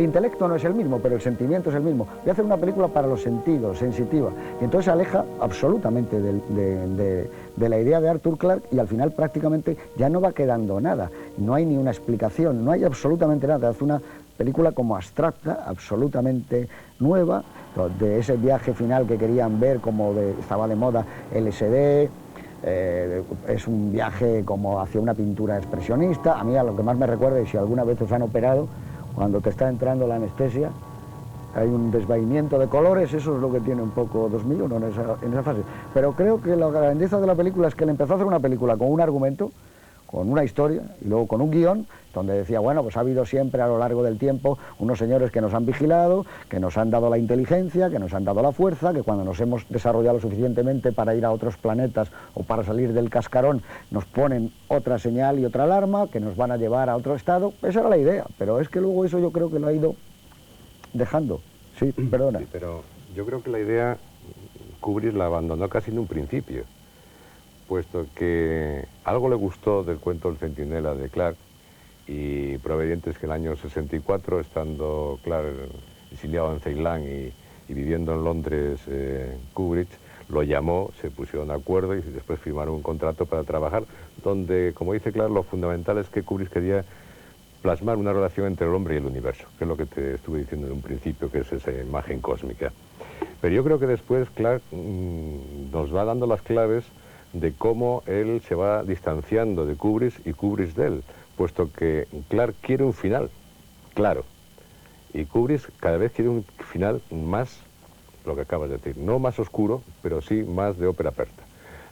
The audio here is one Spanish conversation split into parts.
El intelecto no es el mismo, pero el sentimiento es el mismo. Voy a hacer una película para los sentidos, sensitiva. Y entonces se aleja absolutamente de la idea de Arthur Clarke y al final prácticamente ya no va quedando nada. No hay ni una explicación, no hay absolutamente nada. Hace una película como abstracta, absolutamente nueva, de ese viaje final que querían ver, estaba de moda LSD. Es un viaje como hacia una pintura expresionista. A mí a lo que más me recuerda, y si alguna vez os han operado, cuando te está entrando la anestesia, hay un desvaimiento de colores, eso es lo que tiene un poco 2001 en esa fase. Pero creo que la grandeza de la película es que él empezó a hacer una película con un argumento, con una historia, y luego con un guión, donde decía, bueno, pues ha habido siempre a lo largo del tiempo unos señores que nos han vigilado, que nos han dado la inteligencia, que nos han dado la fuerza, que cuando nos hemos desarrollado suficientemente para ir a otros planetas o para salir del cascarón, nos ponen otra señal y otra alarma, que nos van a llevar a otro estado. Esa era la idea, pero es que luego eso yo creo que lo ha ido dejando. Sí, perdona. Sí, pero yo creo que la idea Kubrick la abandonó casi en un principio, puesto que algo le gustó del cuento El Centinela de Clarke, y proveniente es que en el año 64, estando Clarke exiliado en Ceilán y viviendo en Londres, Kubrick lo llamó, se pusieron de acuerdo y después firmaron un contrato para trabajar, donde, como dice Clarke, lo fundamental es que Kubrick quería plasmar una relación entre el hombre y el universo, que es lo que te estuve diciendo en un principio, que es esa imagen cósmica. Pero yo creo que después Clarke nos va dando las claves de cómo él se va distanciando de Kubrick y Kubrick de él, puesto que Clarke quiere un final, claro, y Kubrick cada vez quiere un final más, lo que acabas de decir, no más oscuro, pero sí más de ópera perta.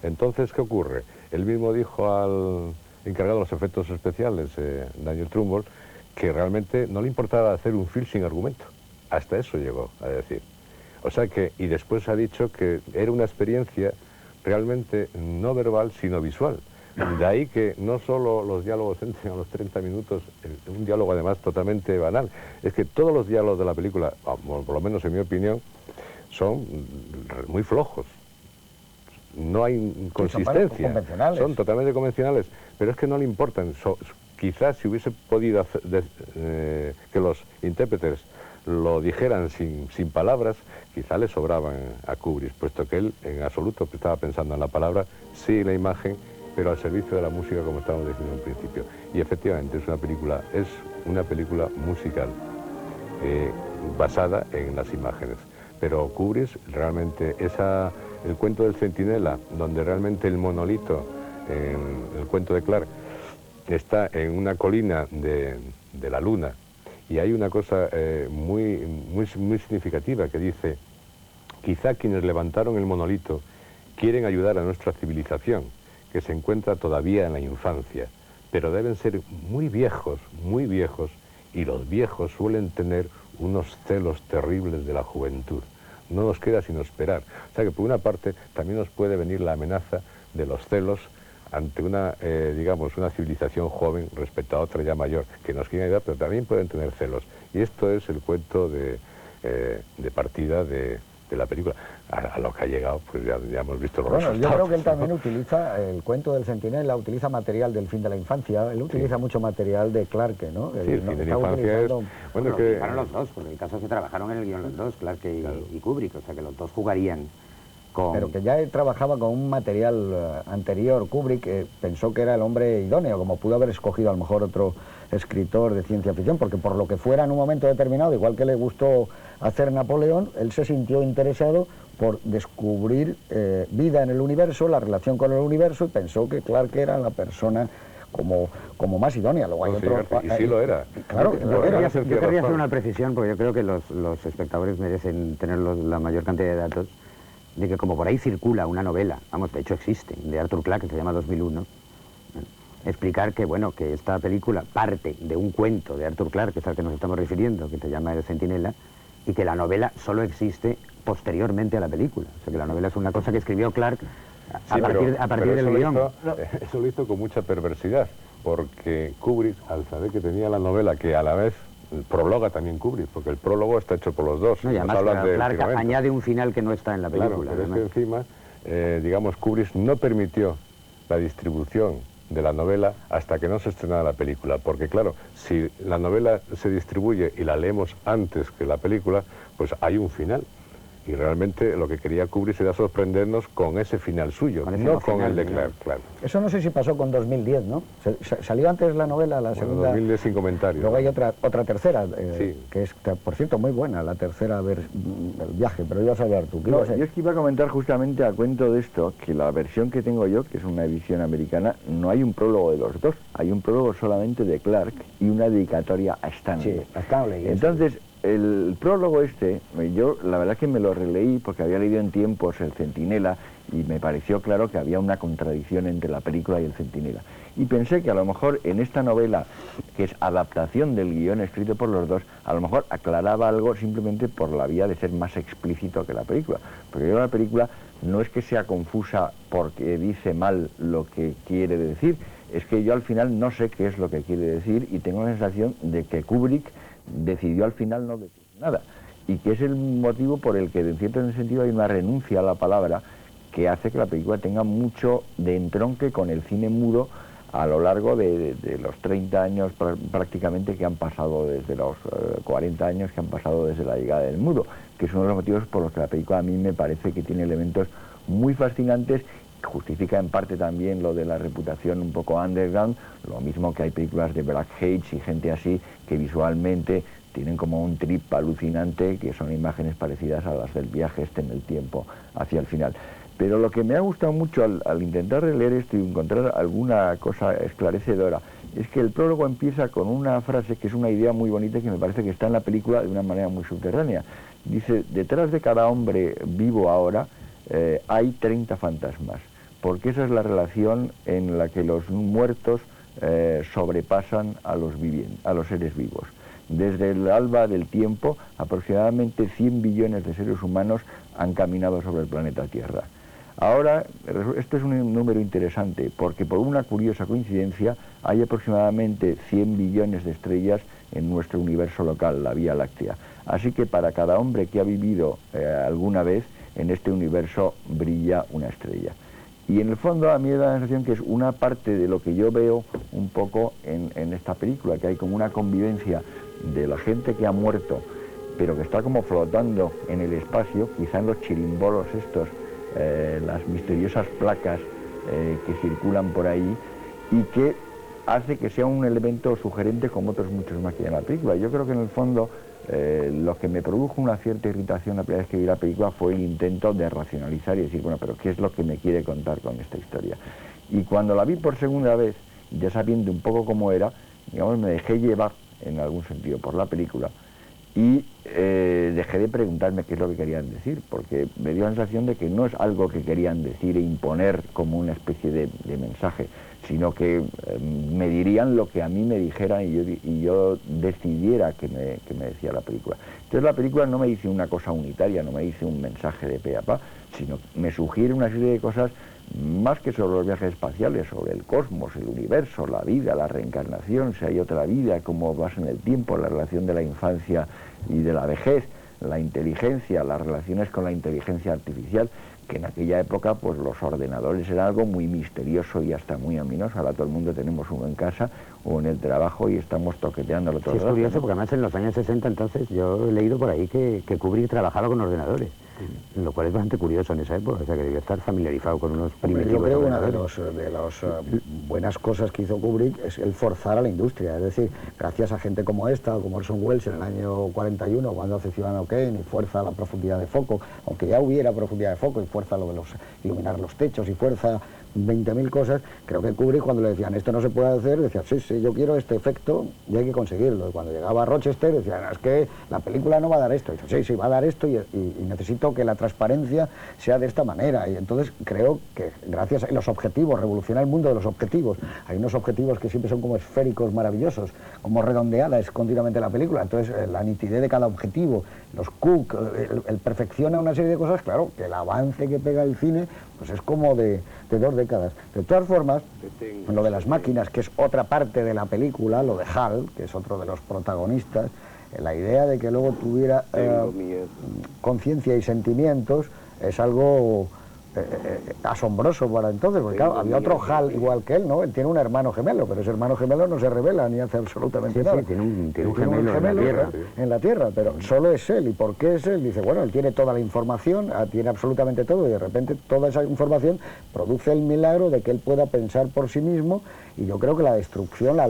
Entonces, ¿qué ocurre? Él mismo dijo al encargado de los efectos especiales, Daniel Trumbull, que realmente no le importaba hacer un film sin argumento. Hasta eso llegó a decir. O sea que, y después ha dicho que era una experiencia realmente no verbal, sino visual. De ahí que no solo los diálogos entren a los 30 minutos, un diálogo además totalmente banal, es que todos los diálogos de la película, por lo menos en mi opinión, son muy flojos. No hay consistencia, son totalmente convencionales, pero es que no le importan. Quizás si hubiese podido hacer, que los intérpretes lo dijeran sin palabras, quizá le sobraban a Kubrick, puesto que él en absoluto estaba pensando en la palabra, sí la imagen, pero al servicio de la música, como estábamos diciendo en principio. Y efectivamente es una película musical, basada en las imágenes. Pero Kubrick realmente, el cuento del Centinela, donde realmente el monolito, el cuento de Clarke, está en una colina de la luna, y hay una cosa muy significativa que dice: quizá quienes levantaron el monolito quieren ayudar a nuestra civilización, que se encuentra todavía en la infancia, pero deben ser muy viejos, y los viejos suelen tener unos celos terribles de la juventud. No nos queda sino esperar. O sea que por una parte también nos puede venir la amenaza de los celos ante digamos, una civilización joven respecto a otra ya mayor, que nos quieren ayudar, pero también pueden tener celos. Y esto es el cuento de partida de la película. A lo que ha llegado, pues ya hemos visto los resultados. Yo creo que él también utiliza, el cuento del Centinela, utiliza material del fin de la infancia, él utiliza mucho material de Clarke, ¿no? Sí, el fin de la infancia es... Bueno, que... Para los dos, porque en el caso se trabajaron en el guión los dos, Clarke y Kubrick, o sea que los dos jugarían con... Pero que ya él trabajaba con un material anterior. Kubrick pensó que era el hombre idóneo, como pudo haber escogido a lo mejor otro escritor de ciencia ficción, porque por lo que fuera en un momento determinado, igual que le gustó hacer Napoleón, él se sintió interesado por descubrir vida en el universo, la relación con el universo, y pensó que Clarke era la persona como más idónea. Luego hay y sí lo era. Claro, yo querría hacer una precisión, porque yo creo que los espectadores merecen tener la mayor cantidad de datos, de que como por ahí circula una novela, vamos, de hecho existe, de Arthur Clarke, que se llama 2001, explicar que, bueno, que esta película parte de un cuento de Arthur Clarke, que es al que nos estamos refiriendo, que se llama El Centinela, y que la novela solo existe posteriormente a la película. O sea, que la novela es una cosa que escribió Clarke a partir del guión. Eso lo hizo con mucha perversidad, porque Kubrick, al saber que tenía la novela, que a la vez prologa también Kubrick, porque el prólogo está hecho por los dos. No, y además Clarke añade un final que no está en la película. Claro, pero es que encima, digamos, Kubrick no permitió la distribución de la novela hasta que no se estrena la película, porque claro, si la novela se distribuye y la leemos antes que la película, pues hay un final. Y realmente lo que quería Kubrick era sorprendernos con ese final suyo, no con el de Clark, claro. Eso no sé si pasó con 2010, ¿no? Salió antes la novela, la segunda... 2010 sin comentarios. Luego hay otra tercera, sí, que es, por cierto, muy buena, la tercera el viaje, pero ibas a hablar tú. No, yo es que iba a comentar justamente a cuento de esto, que la versión que tengo yo, que es una edición americana, no hay un prólogo de los dos, hay un prólogo solamente de Clark y una dedicatoria a Stanley. Sí, a Stanley. Entonces, el prólogo este, yo la verdad que me lo releí porque había leído en tiempos El Centinela y me pareció claro que había una contradicción entre la película y El Centinela. Y pensé que a lo mejor en esta novela, que es adaptación del guión escrito por los dos, a lo mejor aclaraba algo simplemente por la vía de ser más explícito que la película. Porque yo la película no es que sea confusa porque dice mal lo que quiere decir, es que yo al final no sé qué es lo que quiere decir y tengo la sensación de que Kubrick decidió al final no decir nada, y que es el motivo por el que en cierto sentido hay una renuncia a la palabra que hace que la película tenga mucho de entronque con el cine mudo a lo largo de los 30 años prácticamente que han pasado, desde los 40 años que han pasado desde la llegada del mudo, que es uno de los motivos por los que la película a mí me parece que tiene elementos muy fascinantes. Justifica en parte también lo de la reputación un poco underground, lo mismo que hay películas de Black Hates y gente así que visualmente tienen como un trip alucinante, que son imágenes parecidas a las del viaje este en el tiempo hacia el final. Pero lo que me ha gustado mucho al intentar releer esto y encontrar alguna cosa esclarecedora es que el prólogo empieza con una frase que es una idea muy bonita que me parece que está en la película de una manera muy subterránea. Dice: detrás de cada hombre vivo ahora hay 30 fantasmas, porque esa es la relación en la que los muertos sobrepasan a los seres vivos. Desde el alba del tiempo, aproximadamente 100 billones de seres humanos han caminado sobre el planeta Tierra. Ahora, esto es un número interesante, porque por una curiosa coincidencia hay aproximadamente 100 billones de estrellas en nuestro universo local, la Vía Láctea. Así que para cada hombre que ha vivido alguna vez, en este universo brilla una estrella. Y en el fondo a mí me da la sensación que es una parte de lo que yo veo un poco en esta película, que hay como una convivencia de la gente que ha muerto, pero que está como flotando en el espacio, quizá en los chirimbolos estos, las misteriosas placas que circulan por ahí, y que hace que sea un elemento sugerente como otros muchos más que hay en la película. Yo creo que en el fondo lo que me produjo una cierta irritación la primera vez que vi la película fue el intento de racionalizar y decir, bueno, pero ¿qué es lo que me quiere contar con esta historia? Y cuando la vi por segunda vez, ya sabiendo un poco cómo era, digamos, me dejé llevar en algún sentido por la película y dejé de preguntarme qué es lo que querían decir, porque me dio la sensación de que no es algo que querían decir e imponer como una especie de mensaje, sino que me dirían lo que a mí me dijeran y yo decidiera que me decía la película. Entonces la película no me dice una cosa unitaria, no me dice un mensaje de pe a pa, sino me sugiere una serie de cosas más que sobre los viajes espaciales, sobre el cosmos, el universo, la vida, la reencarnación, si hay otra vida, cómo vas en el tiempo, la relación de la infancia y de la vejez, la inteligencia, las relaciones con la inteligencia artificial, que en aquella época pues los ordenadores eran algo muy misterioso y hasta muy ominoso. Ahora todo el mundo tenemos uno en casa o en el trabajo y estamos toqueteándolo todo. Sí, es curioso, ¿no? Porque además en los años 60 entonces yo he leído por ahí que Kubrick trabajaba con ordenadores, lo cual es bastante curioso en esa época, o sea que debía estar familiarizado con unos primitivos. Yo creo que una de las buenas cosas que hizo Kubrick es el forzar a la industria, es decir, gracias a gente como esta, como Orson Welles en el año 41, cuando hace Ciudadano Kane y fuerza la profundidad de foco, aunque ya hubiera profundidad de foco y fuerza lo de iluminar los techos y fuerza 20.000 cosas, creo que Kubrick cuando le decían esto no se puede hacer, decía sí, yo quiero este efecto y hay que conseguirlo. Y cuando llegaba a Rochester decían, es que la película no va a dar esto. Y dice, sí, va a dar esto y necesito que la transparencia sea de esta manera. Y entonces creo que gracias a los objetivos, revolucionar el mundo de los objetivos. Hay unos objetivos que siempre son como esféricos maravillosos, como redondeada es continuamente la película. Entonces la nitidez de cada objetivo, los Cook, el perfecciona una serie de cosas, claro, que el avance que pega el cine pues es como de 2 décadas. De todas formas, lo de las máquinas, que es otra parte de la película, lo de Hal, que es otro de los protagonistas, la idea de que luego tuviera conciencia y sentimientos es algo asombroso para entonces, porque claro, había otro Hal igual que él, ¿no? Él tiene un hermano gemelo, pero ese hermano gemelo no se revela ni hace absolutamente nada. Sí, tiene un gemelo en la Tierra. En la Tierra, pero solo es él. ¿Y por qué es él? Dice, bueno, él tiene toda la información, tiene absolutamente todo, y de repente toda esa información produce el milagro de que él pueda pensar por sí mismo, y yo creo que la destrucción, la